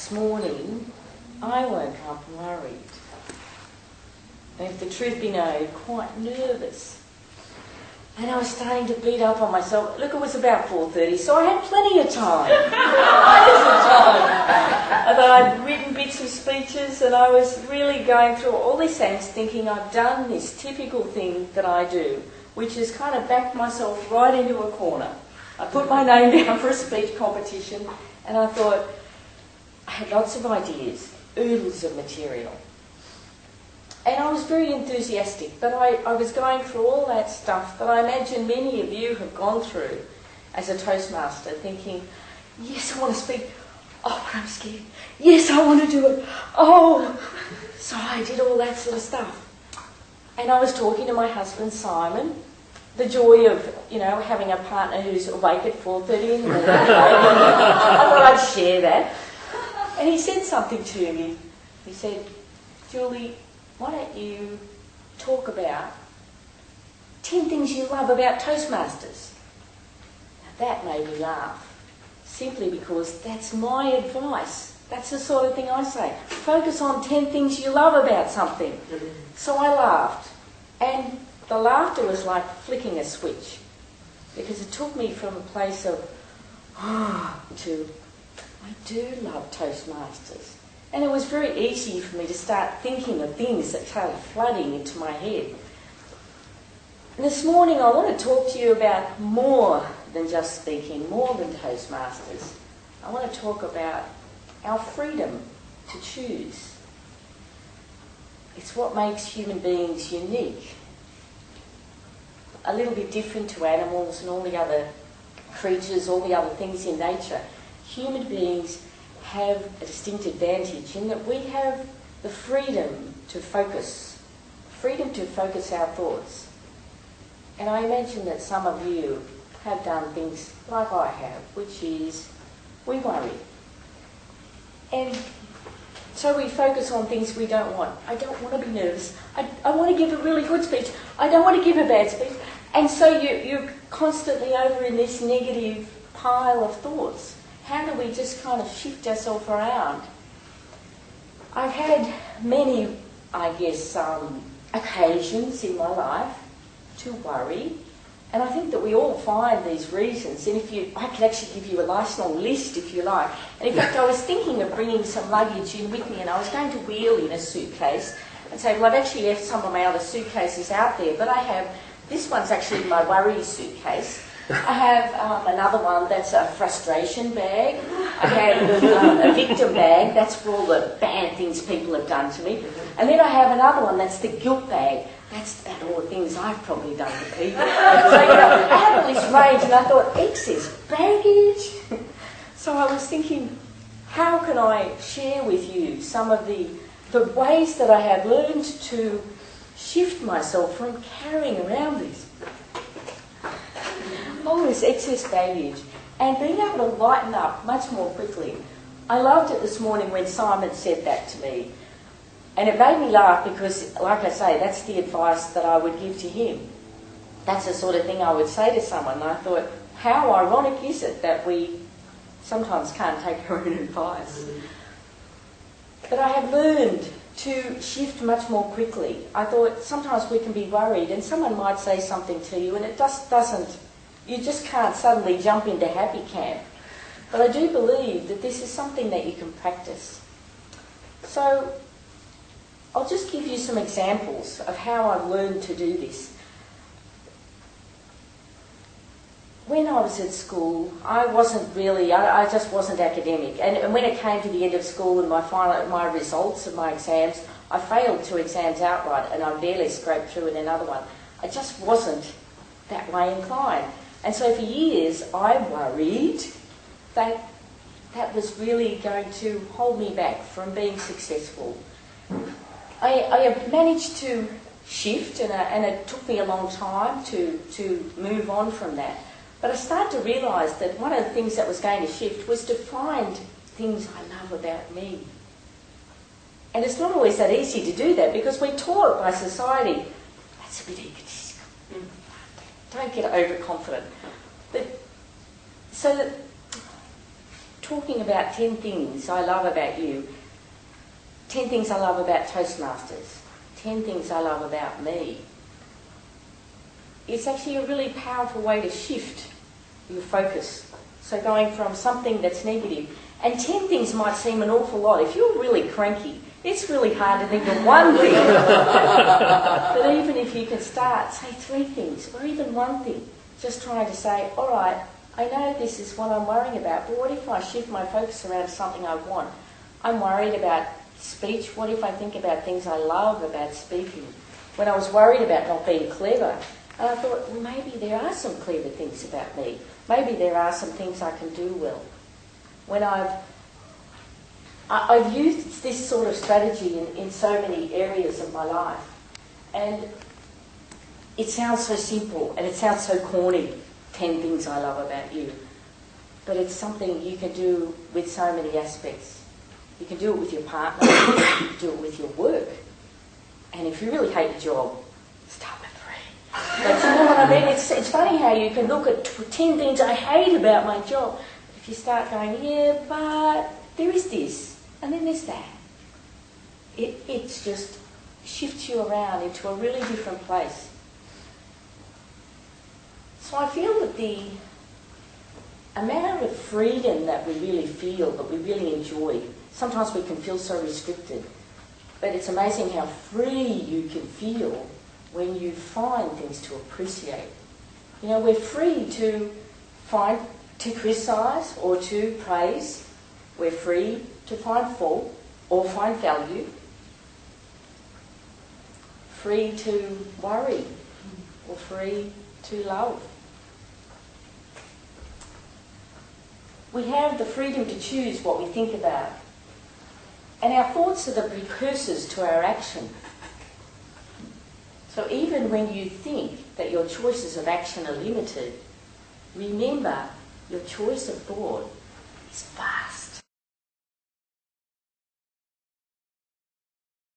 this morning, I woke up worried. And if the truth be known, quite nervous. And I was starting to beat up on myself. Look, it was about 4:30, so I had plenty of time. And I'd written bits of speeches, and I was really going through all this angst, thinking I've done this typical thing that I do, which is kind of backed myself right into a corner. I put my name down for a speech competition, and I thought, I had lots of ideas, oodles of material. And I was very enthusiastic, but I was going through all that stuff that I imagine many of you have gone through as a Toastmaster, thinking, yes, I want to speak. Oh, but I'm scared. Yes, I want to do it. Oh. So I did all that sort of stuff. And I was talking to my husband, Simon, the joy of, having a partner who's awake at 4:30 in the morning. I thought I'd share that. And he said something to me. He said, Julie, why don't you talk about 10 things you love about Toastmasters? Now that made me laugh, simply because that's my advice. That's the sort of thing I say. Focus on 10 things you love about something. So I laughed. And the laughter was like flicking a switch, because it took me from a place of, to, I do love Toastmasters. And it was very easy for me to start thinking of things that started flooding into my head. And this morning I want to talk to you about more than just speaking, more than Toastmasters. I want to talk about our freedom to choose. It's what makes human beings unique. A little bit different to animals and all the other creatures, all the other things in nature. Human beings have a distinct advantage in that we have the freedom to focus our thoughts. And I imagine that some of you have done things like I have, which is we worry. And so we focus on things we don't want. I don't want to be nervous. I want to give a really good speech. I don't want to give a bad speech. And so you're constantly over in this negative pile of thoughts. How do we just kind of shift ourselves around? I've had many, occasions in my life to worry. And I think that we all find these reasons. And I could actually give you a nice long list if you like. And in fact, I was thinking of bringing some luggage in with me, and I was going to wheel in a suitcase and say, well, I've actually left some of my other suitcases out there, but this one's actually my worry suitcase. I have another one that's a frustration bag. I have a victim bag. That's for all the bad things people have done to me. And then I have another one that's the guilt bag. That's about all the things I've probably done to people. So, I had all this range, and I thought, excess baggage. So I was thinking, how can I share with you some of the ways that I have learned to shift myself from carrying around all this excess baggage and being able to lighten up much more quickly. I loved it this morning when Simon said that to me. And it made me laugh because, like I say, that's the advice that I would give to him. That's the sort of thing I would say to someone. And I thought, how ironic is it that we sometimes can't take our own advice? But I have learned to shift much more quickly. I thought sometimes we can be worried and someone might say something to you and it just doesn't, you just can't suddenly jump into happy camp. But I do believe that this is something that you can practice. So I'll just give you some examples of how I've learned to do this. When I was at school, I just wasn't academic. And when it came to the end of school and my results of my exams, I failed 2 exams outright and I barely scraped through in another one. I just wasn't that way inclined. And so for years, I worried that that was really going to hold me back from being successful. I managed to shift, and it took me a long time to move on from that. But I started to realise that one of the things that was going to shift was to find things I love about me. And it's not always that easy to do that because we're taught by society, that's a bit egotistical. Don't get overconfident. But so that talking about 10 things I love about you, 10 things I love about Toastmasters, 10 things I love about me, it's actually a really powerful way to shift your focus. So going from something that's negative, and 10 things might seem an awful lot. If you're really cranky, it's really hard to think of one thing. But even if you can start, say 3 things, or even one thing, just trying to say, all right, I know this is what I'm worrying about, but what if I shift my focus around to something I want? I'm worried about speech. What if I think about things I love about speaking? When I was worried about not being clever, and I thought, well, maybe there are some clever things about me. Maybe there are some things I can do well. When I've used this sort of strategy in so many areas of my life, and it sounds so simple and it sounds so corny, 10 things I love about you. But it's something you can do with so many aspects. You can do it with your partner, you can do it with your work. And if you really hate your job, start with 3. But you know what I mean? It's funny how you can look at 10 things I hate about my job. If you start going, yeah, but there is this, and then there's that. It's just shifts you around into a really different place. So I feel that the amount of freedom that we really feel, that we really enjoy, sometimes we can feel so restricted, but it's amazing how free you can feel when you find things to appreciate. You know, we're free to criticise or to praise. We're free to find fault or find value. Free to worry or free to love. We have the freedom to choose what we think about. And our thoughts are the precursors to our action. So even when you think that your choices of action are limited, remember your choice of thought